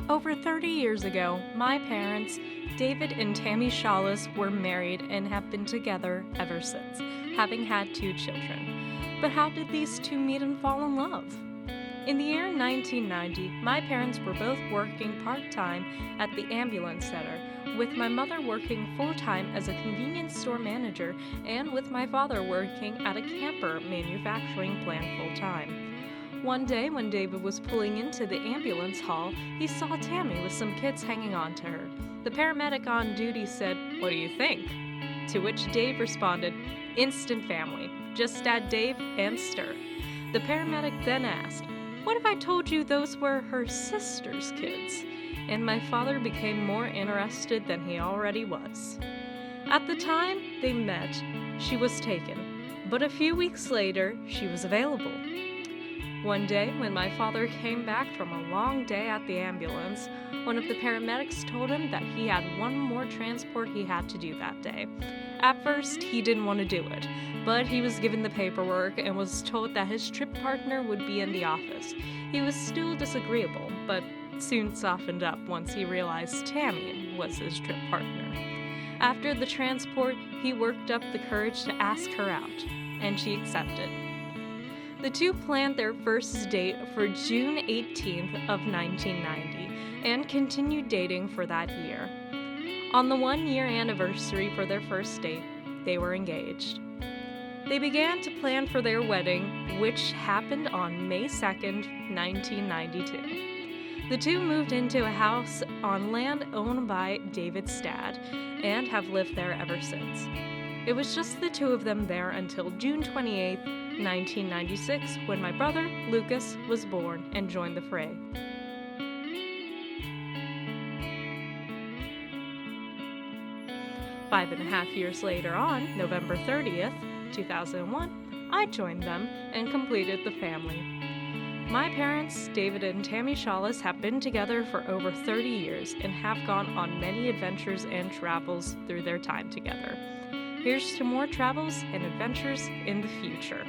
Over 30 years ago, my parents, David and Tammy Shaulis, were married and have been together ever since, having had 2 children. But how did these two meet and fall in love? In the year 1990, my parents were both working part-time at the ambulance center, with my mother working full-time as a convenience store manager and with my father working at a camper manufacturing plant full-time. One day, when David was pulling into the ambulance hall, he saw Tammy with some kids hanging on to her. The paramedic on duty said, "What do you think?" To which Dave responded, "Instant family. Just add Dave and stir." The paramedic then asked, "What if I told you those were her sister's kids?" And my father became more interested than he already was. At the time they met, she was taken, but a few weeks later, she was available. One day, when my father came back from a long day at the ambulance, one of the paramedics told him that he had one more transport he had to do that day. At first, he didn't want to do it, but he was given the paperwork and was told that his trip partner would be in the office. He was still disagreeable, but soon softened up once he realized Tammy was his trip partner. After the transport, he worked up the courage to ask her out, and she accepted. The two planned their first date for June 18th of 1990 and continued dating for that year. On the 1-year anniversary for their first date, they were engaged. They began to plan for their wedding, which happened on May 2nd, 1992. The two moved into a house on land owned by David's dad and have lived there ever since. It was just the two of them there until June 28th, 1996, when my brother, Lucas, was born and joined the fray. Five and a half years later on, November 30th, 2001, I joined them and completed the family. My parents, David and Tammy Shaulis, have been together for over 30 years and have gone on many adventures and travels through their time together. Here's to more travels and adventures in the future.